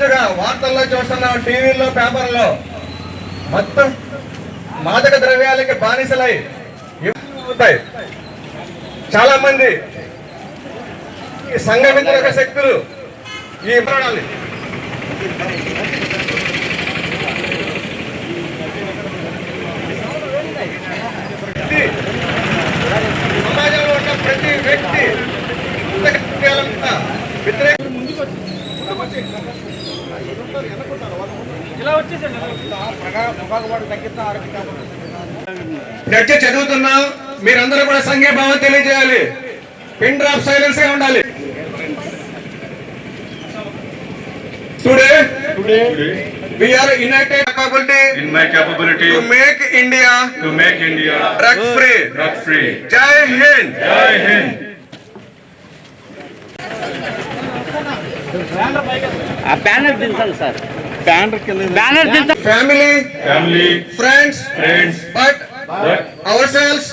తరచుగా వార్తల్లో చూస్తున్నాం, టీవీల్లో, పేపర్లో మొత్తం మాదక ద్రవ్యాలకి బానిసలై అవుతాయి. చాలా మంది సంఘ వ్యతిరేక శక్తులు ఈ సమాజంలో ఉన్న ప్రతి వ్యక్తి వ్యతిరేక చర్చ చదువుతున్నాం, మీరందరూ కూడా సంఘీభావం తెలియజేయాలి. పిన్ డ్రాప్ సైలెన్స్ గా ఉండాలి. Today we are united in my capability to make India drug free. Jai Hind. Jai Hind. Banner दिलता सर, बैनर दिलता. Family, friends, but ourselves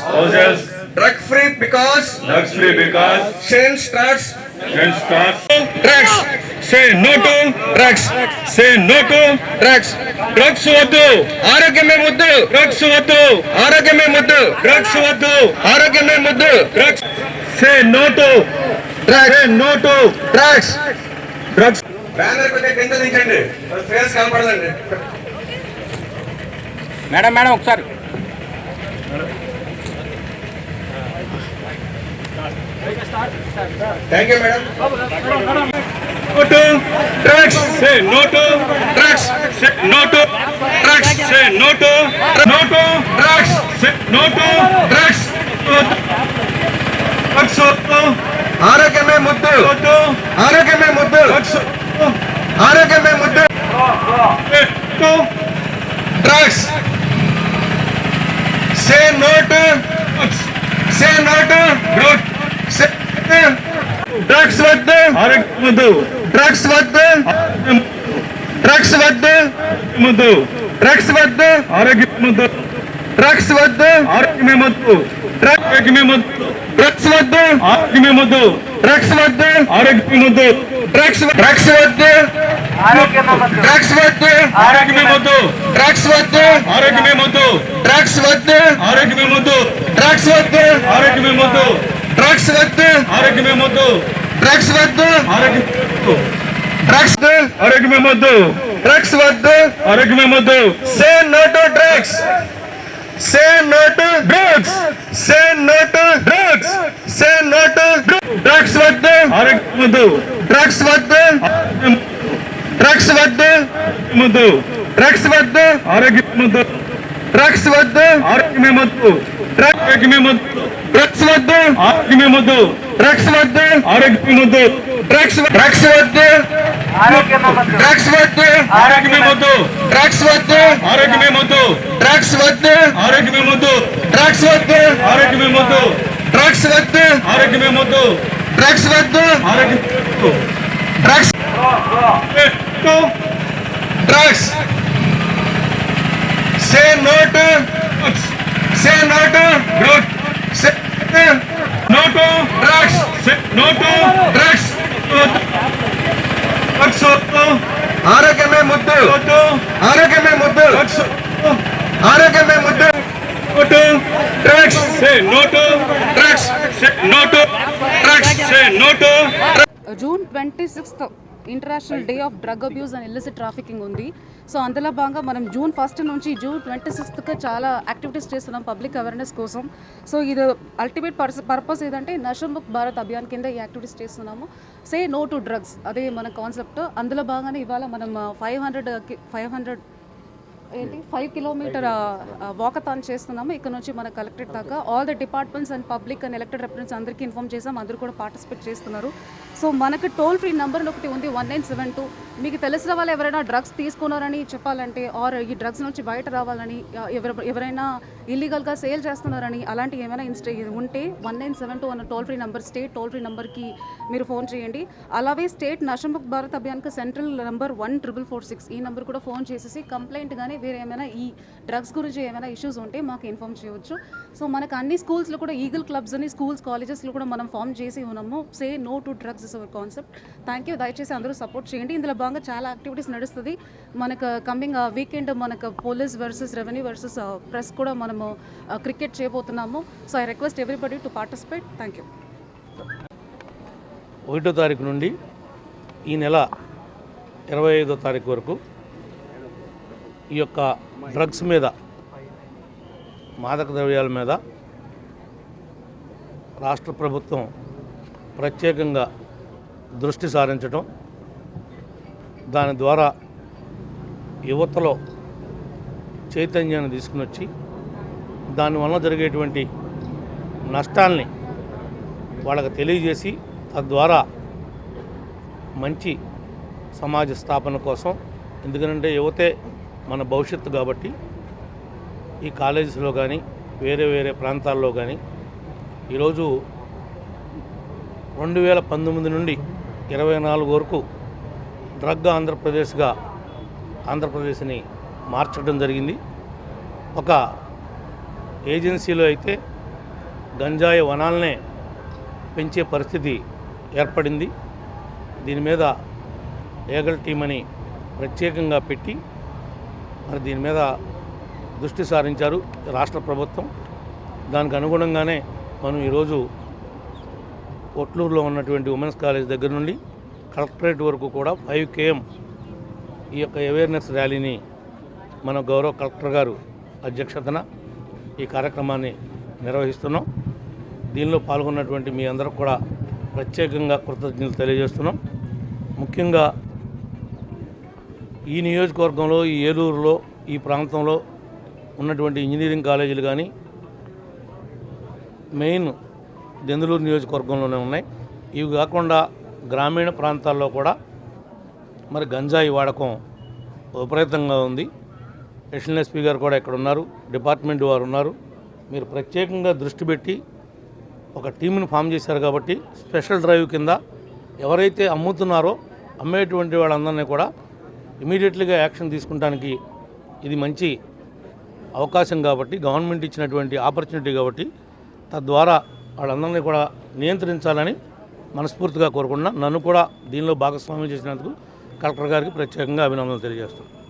drug free because Shane starts drugs. Say no to drugs. Say no to drugs. Drugs వద్దు, ఆరోగ్యమే ముద్దు. Drugs వద్దు, ఆరోగ్యమే ముద్దు. Drugs వద్దు, ఆరోగ్యమే ముద్దు. Drugs. Say no to drugs. Say no to drugs. Drugs. Banner కొద్దిగా కింద దించండి, ఫేస్ కనపడదండి. మేడం ఒకసారి. Thank you, madam. No to drugs. Say no to drugs. Say no to drugs. Say no to drugs. Say no to drugs. Drugs వద్దు, ఆరోగ్యమే ముద్దు. ఆరోగ్యమే ముద్దు. ఆరోగ్యమే ముద్దు. Drugs. Say no to drugs. Say no to drugs. Drugs వద్దు, ఆరోగ్యముద్దు. Drugs వద్దు, drugs వద్దు, ముద్దు. డ్రగ్స్ వద్దు, ఆరోగ్యముద్దు. డ్రగ్స్ వద్దు, ఆరోగ్యమే ముద్దు. ఆరోగ్యమే ముద్దు. డ్రగ్స్ వద్దు, ఆరోగ్యమే ముద్దు. డ్రగ్స్ వద్దు, ఆరోగ్యమే ముద్దు. డ్రగ్స్ వద్దు, డ్రగ్స్ వద్దు, ఆరోగ్యమే ముద్దు. డ్రగ్స్ వద్దు, ఆరోగ్యమే ముద్దు. డ్రగ్స్ వద్దు, ఆరోగ్యమే ముద్దు. డ్రగ్స్ వద్దు, ఆరోగ్యమే ముద్దు. డ్రగ్స్ వద్దు, ఆరోగ్యమే ముద్దు. డ్రగ్స్ వద్దు, డ్రగ్స్ ఆరోగ్యమే ముద్దు. డ్రగ్స్ వద్దు, ఆరోగ్యమే ముద్దు. Say no to drugs. Say no to drugs. Say no to drugs. Say no to drugs వద్దు, ఆరోగ్యమే ముద్దు. డ్రగ్స్ వద్దు, డ్రగ్స్ వద్దు, ముద్దు. డ్రగ్స్ వద్దు, ఆరోగ్యమే ముద్దు. డ్రగ్స్ వద్దు, ఆరోగ్యమే ముద్దు. ఆరోగ్యమే ముద్దు. డ్రగ్స్ వద్దు, ఆరోగ్యమే ముద్దు. డ్రగ్స్ వద్దు, ఆరోగ్యమే ముద్దు. డ్రగ్స్ డ్రగ్స్ వద్దు, డ్రగ్స్ వద్దు, ఆరోగ్యమే ముద్దు. డ్రగ్స్ వద్దు, ఆరోగ్యమే ముద్దు. డ్రగ్స్ వద్దు, ఆరోగ్యమే ముద్దు. డ్రగ్స్ వద్దు, ఆరోగ్యమే ముద్దు. డ్రగ్స్ వద్దు, ఆరోగ్యమే ముద్దు. డ్రగ్స్ వద్దు, ఆరోగ్యమే ముద్దు. Drugs drugs. Say no to drugs. Say no to drugs. Say no to drugs. Say no to drugs. Drugs వద్దు, ఆరోగ్యమే ముద్దు. ఆరోగ్యమే ముద్దు. ఆరోగ్యమే ముద్దు. Drugs. Say no to drugs. Say no to drugs. Say no to. June 26th international day of drug abuse and illicit trafficking ఉంది. So అందులో భాగంగా మనం June 1st నుంచి June 26th చాలా యాక్టివిటీస్ చేస్తున్నాం పబ్లిక్ అవేర్నెస్ కోసం. సో ఇది ultimate purpose ఏదంటే నేషనల్ భారత్ అభియాన్ కింద ఈ యాక్టివిటీస్ చేస్తున్నాము. సే నో టు డ్రగ్స్, అదే మన కాన్సెప్ట్. అందులో భాగంగానే ఇవాళ మనం 5 కిలోమీటర్ వాకథాన్ చేస్తున్నాము ఇక్కడ నుంచి మన కలెక్టరేట్ దాకా. All the departments and public and elected representatives అందరికీ ఇన్ఫార్మ్ చేసాం, అందరూ కూడా పార్టిసిపేట్ చేస్తున్నారు. సో మనకు టోల్ ఫ్రీ నెంబర్ ఒకటి ఉంది 1972. మీకు తెలిసిన వాళ్ళు ఎవరైనా డ్రగ్స్ తీసుకున్నారని చెప్పాలంటే ఆర్ ఈ డ్రగ్స్ నుంచి బయట రావాలని ఎవరైనా ఇల్లీగల్గా సేల్ చేస్తున్నారని అలాంటి ఏమైనా ఉంటే 1972 అన్న toll free number, state toll free నెంబర్కి మీరు ఫోన్ చేయండి. అలాగే స్టేట్ నషముక్త్ భారత్ అభియాన్కి సెంట్రల్ నెంబర్ 1446 ఈ నెంబర్ కూడా ఫోన్ చేసేసి కంప్లైంట్ కానీ వేరే ఏమైనా ఈ డ్రగ్స్ గురించి ఏమైనా ఇష్యూస్ ఉంటే మాకు ఇన్ఫార్మ్ చేయవచ్చు. సో మనకు అన్ని స్కూల్స్లో కూడా ఈగల్ క్లబ్స్ అని స్కూల్స్ కాలేజెస్లో కూడా మనం ఫామ్ చేసి ఉన్నాము. Say no to drugs is our concept. Thank you. దయచేసి అందరూ సపోర్ట్ చేయండి. ఇందులో బాగా చాలా యాక్టివిటీస్ నడుస్తుంది. మనకు కమింగ్ వీకెండ్ మనకు police versus revenue versus press కూడా మనము క్రికెట్ చేయబోతున్నాము. So I request everybody to participate. Thank you. 1వ తారీఖు నుండి ఈ నెల 25వ తారీఖు వరకు ఈ యొక్క డ్రగ్స్ మీద, మాదక ద్రవ్యాల మీద రాష్ట్ర ప్రభుత్వం ప్రత్యేకంగా దృష్టి సారించడం, దాని ద్వారా యువతలో చైతన్యాన్ని తీసుకుని వచ్చి దానివల్ల జరిగేటువంటి నష్టాల్ని వాళ్ళకి తెలియజేసి తద్వారా మంచి సమాజ స్థాపన కోసం, ఎందుకంటే యువతే మన భవిష్యత్తు కాబట్టి ఈ కాలేజెస్లో కానీ వేరే వేరే ప్రాంతాల్లో కానీ ఈరోజు 2019 నుండి 24 వరకు డ్రగ్ ఆంధ్రప్రదేశ్గా ఆంధ్రప్రదేశ్ని మార్చడం జరిగింది. ఒక ఏజెన్సీలో అయితే గంజాయి వనాలనే పెంచే పరిస్థితి ఏర్పడింది. దీని మీద ఏగల్ టీమ్ అని ప్రత్యేకంగా పెట్టి మరి దీని మీద దృష్టి సారించారు రాష్ట్ర ప్రభుత్వం. దానికి అనుగుణంగానే మనం ఈరోజు ఒట్లూరులో ఉన్నటువంటి ఉమెన్స్ కాలేజ్ దగ్గర నుండి కలెక్టరేట్ వరకు కూడా 5 km ఈ యొక్క అవేర్నెస్ ర్యాలీని మన గౌరవ కలెక్టర్ గారు అధ్యక్షతన ఈ కార్యక్రమాన్ని నిర్వహిస్తున్నాం. దీనిలో పాల్గొన్నటువంటి మీ అందరికి కూడా ప్రత్యేకంగా కృతజ్ఞతలు తెలియజేస్తున్నాం. ముఖ్యంగా ఈ నియోజకవర్గంలో, ఈ ఏలూరులో, ఈ ప్రాంతంలో ఉన్నటువంటి ఇంజనీరింగ్ కాలేజీలు కానీ మెయిన్ దెందులూరు నియోజకవర్గంలోనే ఉన్నాయి. ఇవి కాకుండా గ్రామీణ ప్రాంతాల్లో కూడా మరి గంజాయి వాడకం విపరీతంగా ఉంది. అడిషనల్ ఎస్పీ గారు కూడా ఇక్కడ ఉన్నారు, డిపార్ట్మెంట్ వారు ఉన్నారు. మీరు ప్రత్యేకంగా దృష్టి పెట్టి ఒక టీంని ఫామ్ చేశారు కాబట్టి స్పెషల్ డ్రైవ్ కింద ఎవరైతే అమ్ముతున్నారో అమ్మేటువంటి వాళ్ళందరినీ కూడా ఇమీడియట్లీగా యాక్షన్ తీసుకుంటానికి ఇది మంచి అవకాశం కాబట్టి, గవర్నమెంట్ ఇచ్చినటువంటి ఆపర్చునిటీ కాబట్టి తద్వారా వాళ్ళందరినీ కూడా నియంత్రించాలని మనస్ఫూర్తిగా కోరుకుంటున్నా. నన్ను కూడా దీనిలో భాగస్వామ్యం చేసినందుకు కలెక్టర్ గారికి ప్రత్యేకంగా అభినందనలు తెలియజేస్తున్నాను.